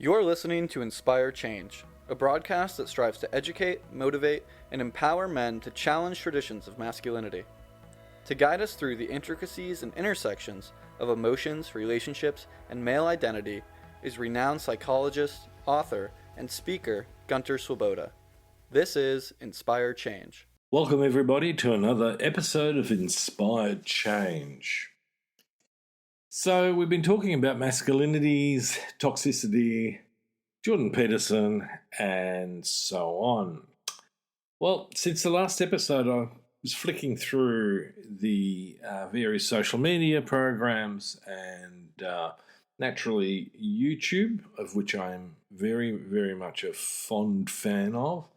You're listening to Inspire Change, a broadcast that strives to educate, motivate, and empower men to challenge traditions of masculinity. To guide us through the intricacies and intersections of emotions, relationships, and male identity is renowned psychologist, author, and speaker Gunter. This is Inspire Change. Welcome, everybody, to another episode of Inspired Change. So, we've been talking about masculinities, toxicity, Jordan Peterson, and so on. Well, since the last episode, I was flicking through the various social media programs and naturally YouTube, of which I'm very, very much a fond fan of.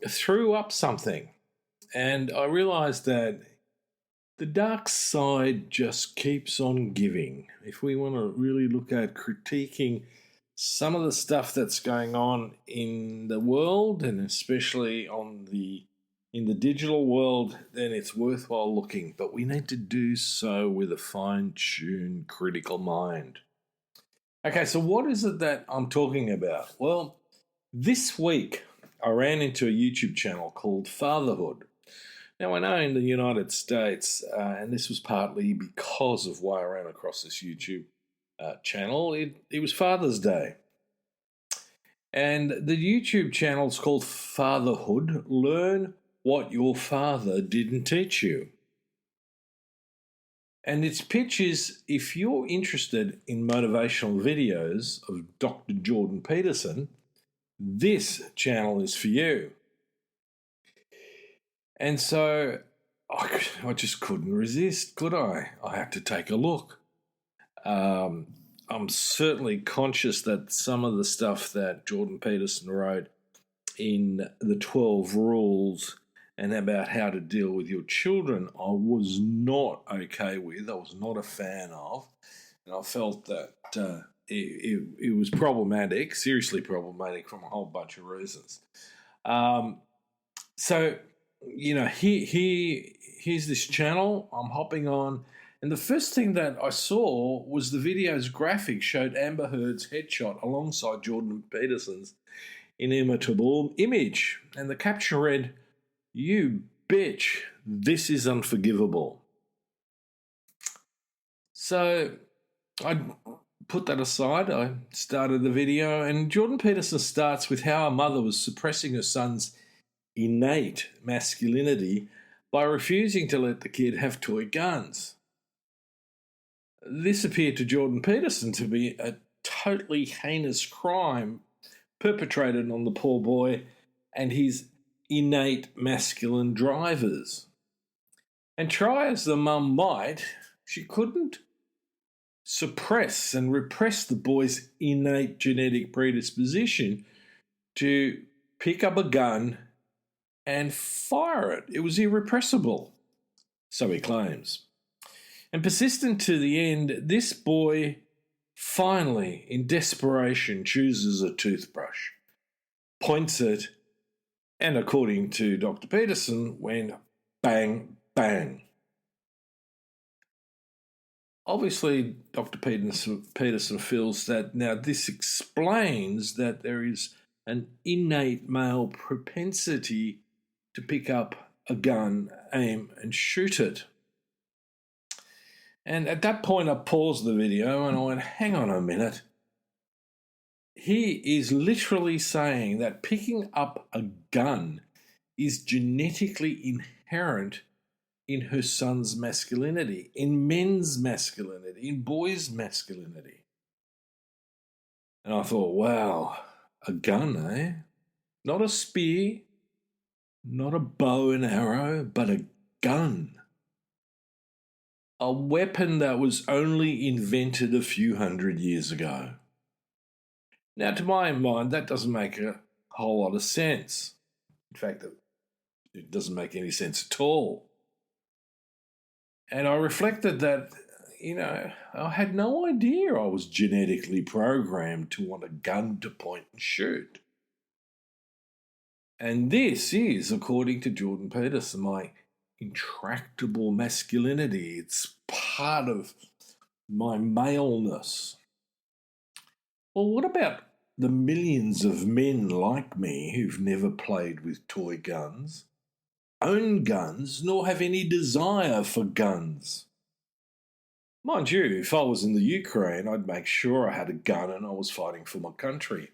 Threw up something, and I realized that the dark side just keeps on giving. If we want to really look at critiquing some of the stuff that's going on in the world, and especially in the digital world, then it's worthwhile looking. But we need to do so with a fine-tuned critical mind. Okay, so what is it that I'm talking about? Well, this week I ran into a YouTube channel called Fatherhood. Now, I know in the United States, and this was partly because of why I ran across this YouTube channel, it was Father's Day. And the YouTube channel is called Fatherhood. Learn what your father didn't teach you. And its pitch is, if you're interested in motivational videos of Dr. Jordan Peterson, this channel is for you. And so I just couldn't resist, could I? I had to take a look. I'm certainly conscious that some of the stuff that Jordan Peterson wrote in the 12 rules and about how to deal with your children, I was not okay with. I was not a fan of. And I felt that it was problematic, seriously problematic from a whole bunch of reasons. So, here's this channel I'm hopping on, and the first thing that I saw was the video's graphic showed Amber Heard's headshot alongside Jordan Peterson's inimitable image, and the caption read, "You bitch, this is unforgivable." So I put that aside. I started the video, and Jordan Peterson starts with how a mother was suppressing her son's innate masculinity by refusing to let the kid have toy guns. This appeared to Jordan Peterson to be a totally heinous crime perpetrated on the poor boy and his innate masculine drivers. And try as the mum might, she couldn't suppress and repress the boy's innate genetic predisposition to pick up a gun and fire it. It was irrepressible, so he claims. And persistent to the end, this boy finally, in desperation, chooses a toothbrush, points it, and according to Dr. Peterson, went bang, bang. Obviously, Dr. Peterson feels that now this explains that there is an innate male propensity to pick up a gun, aim, and shoot it. And at that point, I paused the video and I went, hang on a minute. He is literally saying that picking up a gun is genetically inherent in her son's masculinity, in men's masculinity, in boys' masculinity. And I thought, wow, a gun, eh? Not a spear, not a bow and arrow, but a gun. A weapon that was only invented a few hundred years ago. Now, to my mind, that doesn't make a whole lot of sense. In fact, it doesn't make any sense at all. And I reflected that, I had no idea I was genetically programmed to want a gun to point and shoot. And this is, according to Jordan Peterson, my intractable masculinity. It's part of my maleness. Well, what about the millions of men like me who've never played with toy guns, own guns, nor have any desire for guns? Mind you, if I was in the Ukraine, I'd make sure I had a gun and I was fighting for my country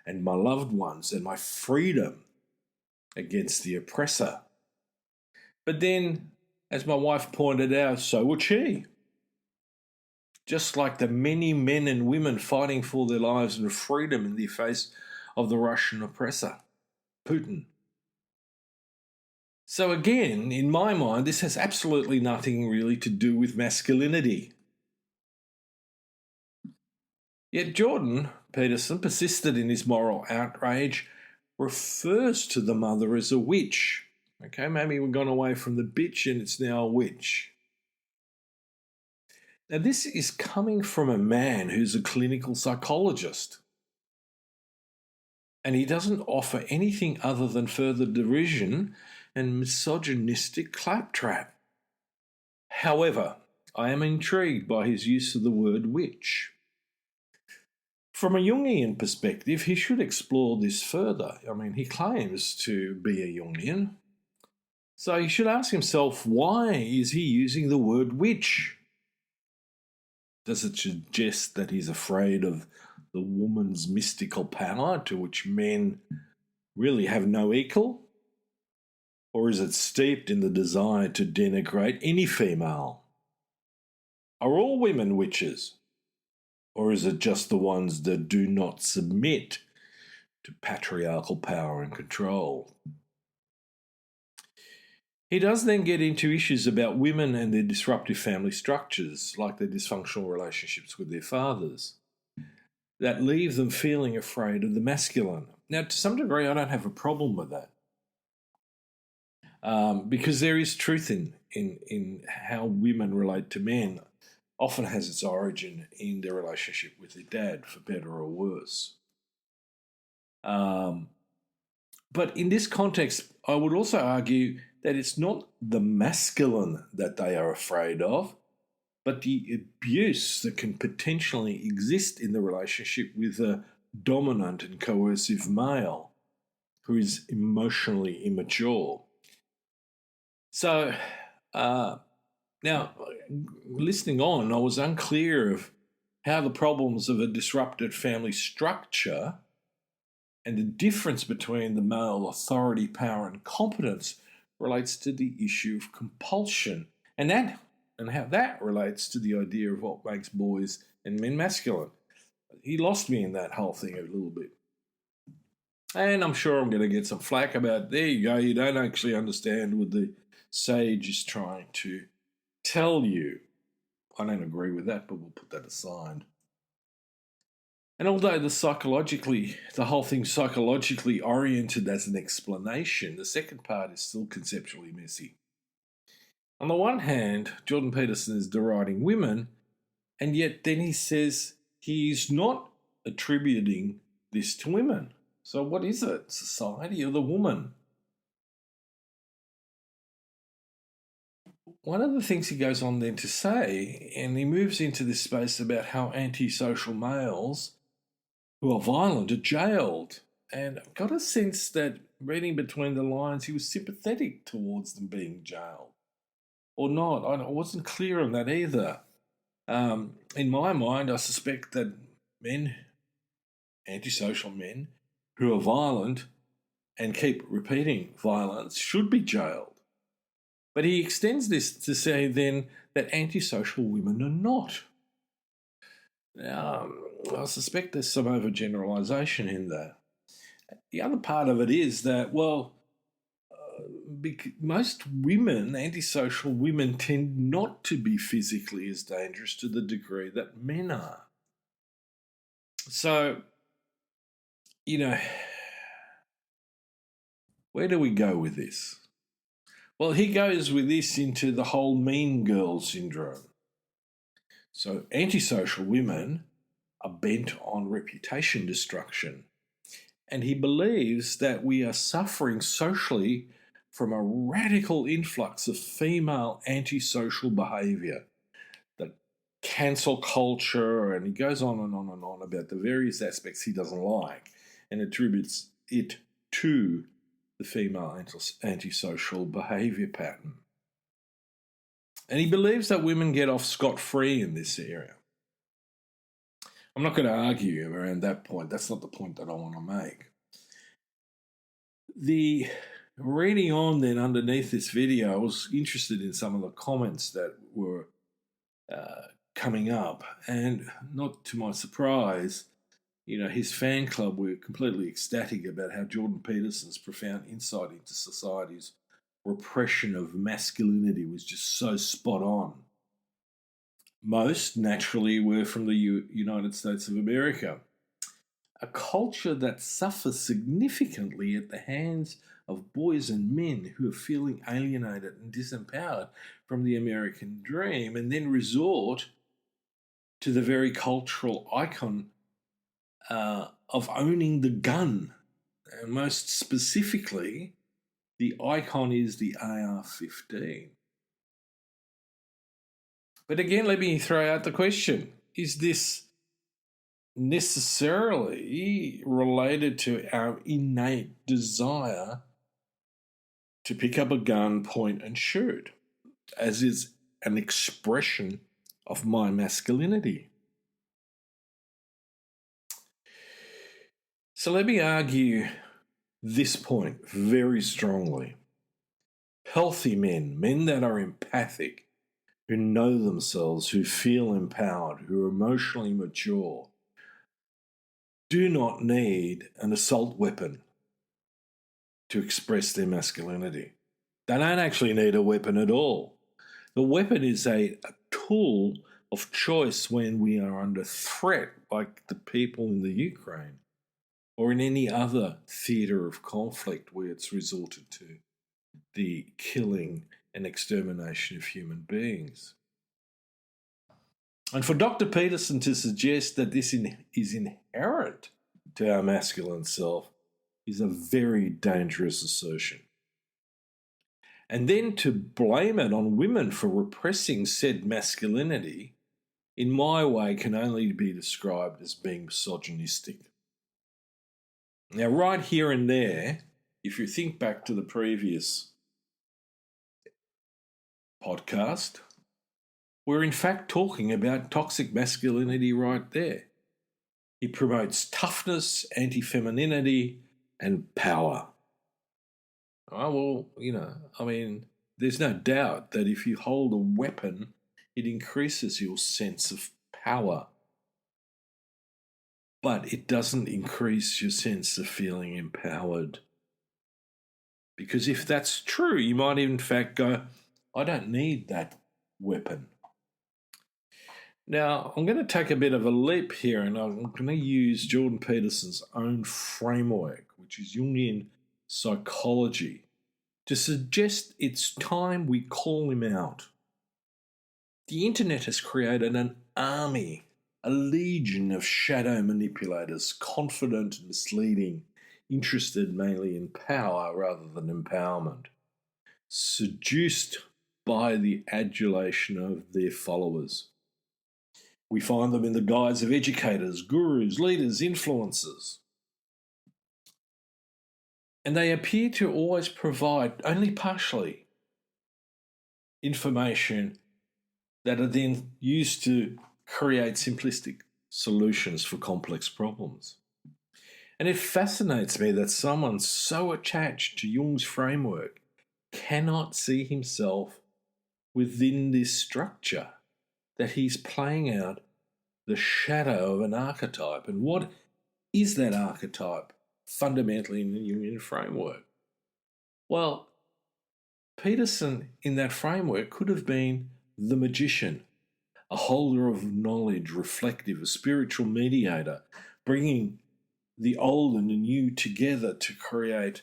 and my loved ones and my freedom against the oppressor. But then, as my wife pointed out, so would she. Just like the many men and women fighting for their lives and freedom in the face of the Russian oppressor, Putin. So again, in my mind, this has absolutely nothing really to do with masculinity. Yet Jordan Peterson persisted in his moral outrage, refers to the mother as a witch. Okay, maybe we've gone away from the bitch and it's now a witch. Now, this is coming from a man who's a clinical psychologist. And he doesn't offer anything other than further derision and misogynistic claptrap. However, I am intrigued by his use of the word witch. From a Jungian perspective, he should explore this further. I mean, he claims to be a Jungian. So he should ask himself, why is he using the word witch? Does it suggest that he's afraid of the woman's mystical power to which men really have no equal? Or is it steeped in the desire to denigrate any female? Are all women witches? Or is it just the ones that do not submit to patriarchal power and control? He does then get into issues about women and their disruptive family structures, like their dysfunctional relationships with their fathers, that leave them feeling afraid of the masculine. Now, to some degree, I don't have a problem with that, because there is truth in how women relate to men. Often has its origin in their relationship with their dad, for better or worse. But in this context, I would also argue that it's not the masculine that they are afraid of, but the abuse that can potentially exist in the relationship with a dominant and coercive male who is emotionally immature. So, now, listening on, I was unclear of how the problems of a disrupted family structure and the difference between the male authority, power, and competence relates to the issue of compulsion, and how that relates to the idea of what makes boys and men masculine. He lost me in that whole thing a little bit. And I'm sure I'm going to get some flack about, there you go, you don't actually understand what the sage is trying to tell you. I don't agree with that, but we'll put that aside. And although the whole thing's psychologically oriented as an explanation, the second part is still conceptually messy. On the one hand, Jordan Peterson is deriding women, and yet then he says he's not attributing this to women. So what is it? Society or the woman? One of the things he goes on then to say, and he moves into this space about how antisocial males who are violent are jailed. And I've got a sense that, reading between the lines, he was sympathetic towards them being jailed. Or not. I wasn't clear on that either. In my mind, I suspect that men, antisocial men, who are violent and keep repeating violence should be jailed. But he extends this to say then that antisocial women are not. Now, I suspect there's some overgeneralisation in that. The other part of it is that, most women, antisocial women, tend not to be physically as dangerous to the degree that men are. So, where do we go with this? Well, he goes with this into the whole mean girl syndrome. So antisocial women are bent on reputation destruction. And he believes that we are suffering socially from a radical influx of female antisocial behaviour that cancel culture, and he goes on and on and on about the various aspects he doesn't like and attributes it to the female antisocial behaviour pattern. And he believes that women get off scot-free in this area. I'm not going to argue around that point. That's not the point that I want to make. The reading on then underneath this video, I was interested in some of the comments that were coming up, and not to my surprise, his fan club were completely ecstatic about how Jordan Peterson's profound insight into society's repression of masculinity was just so spot on. Most, naturally, were from the United States of America, a culture that suffers significantly at the hands of boys and men who are feeling alienated and disempowered from the American dream, and then resort to the very cultural icon of owning the gun. And most specifically, the icon is the AR-15. But again, let me throw out the question. Is this necessarily related to our innate desire to pick up a gun, point and shoot, as is an expression of my masculinity? So let me argue this point very strongly. Healthy men that are empathic, who know themselves, who feel empowered, who are emotionally mature, do not need an assault weapon to express their masculinity. They don't actually need a weapon at all. The weapon is a tool of choice when we are under threat, like the people in the Ukraine, or in any other theatre of conflict where it's resorted to the killing and extermination of human beings. And for Dr. Peterson to suggest that this is inherent to our masculine self is a very dangerous assertion. And then to blame it on women for repressing said masculinity, in my way, can only be described as being misogynistic. Now, right here and there, if you think back to the previous podcast, we're in fact talking about toxic masculinity right there. It promotes toughness, anti-femininity, and power. Oh, well, there's no doubt that if you hold a weapon, it increases your sense of power. But it doesn't increase your sense of feeling empowered. Because if that's true, you might in fact go, I don't need that weapon. Now, I'm going to take a bit of a leap here, and I'm going to use Jordan Peterson's own framework, which is Jungian psychology, to suggest it's time we call him out. The internet has created an army, a legion of shadow manipulators, confident, misleading, interested mainly in power rather than empowerment, seduced by the adulation of their followers. We find them in the guise of educators, gurus, leaders, influencers. And they appear to always provide, only partially, information that are then used to create simplistic solutions for complex problems. And it fascinates me that someone so attached to Jung's framework cannot see himself within this structure, that he's playing out the shadow of an archetype. And what is that archetype fundamentally in the Jungian framework? Well, Peterson in that framework could have been the magician, a holder of knowledge, reflective, a spiritual mediator, bringing the old and the new together to create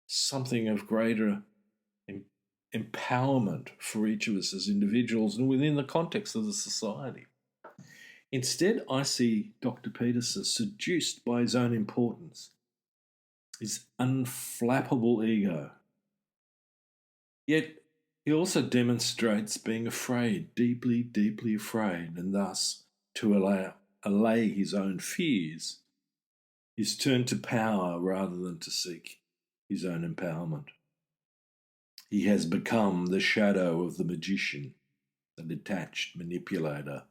something of greater empowerment for each of us as individuals and within the context of the society. Instead, I see Dr. Peterson seduced by his own importance, his unflappable ego. Yet, He also demonstrates being afraid, deeply, deeply afraid, and thus to allay his own fears, is turned to power rather than to seek his own empowerment. He has become the shadow of the magician, the detached manipulator,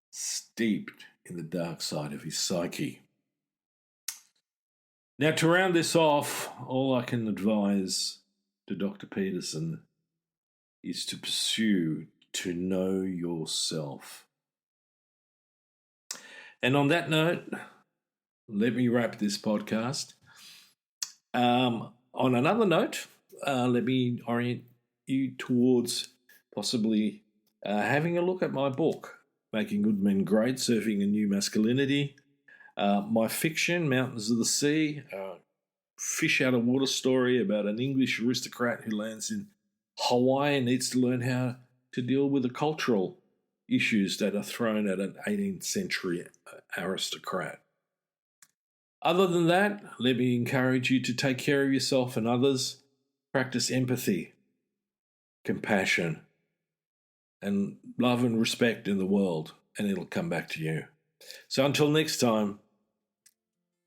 steeped in the dark side of his psyche. Now, to round this off, all I can advise to Dr. Peterson is to pursue to know yourself. And on that note, let me wrap this podcast. On another note, let me orient you towards possibly having a look at my book, Making Good Men Great, Surfing a New Masculinity. My fiction, Mountains of the Sea, fish out of water story about an English aristocrat who lands in Hawaii and needs to learn how to deal with the cultural issues that are thrown at an 18th century aristocrat. Other than that, let me encourage you to take care of yourself and others, practice empathy, compassion, and love and respect in the world, and it'll come back to you. So until next time,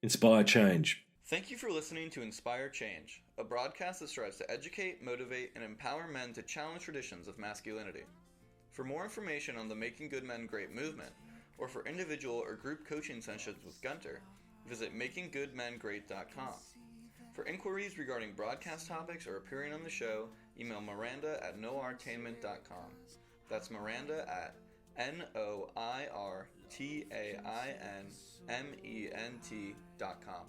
inspire change. Thank you for listening to Inspire Change, a broadcast that strives to educate, motivate, and empower men to challenge traditions of masculinity. For more information on the Making Good Men Great movement, or for individual or group coaching sessions with Gunter, visit makinggoodmengreat.com. For inquiries regarding broadcast topics or appearing on the show, email Miranda at noirtainment.com. That's Miranda at noirtainment.com.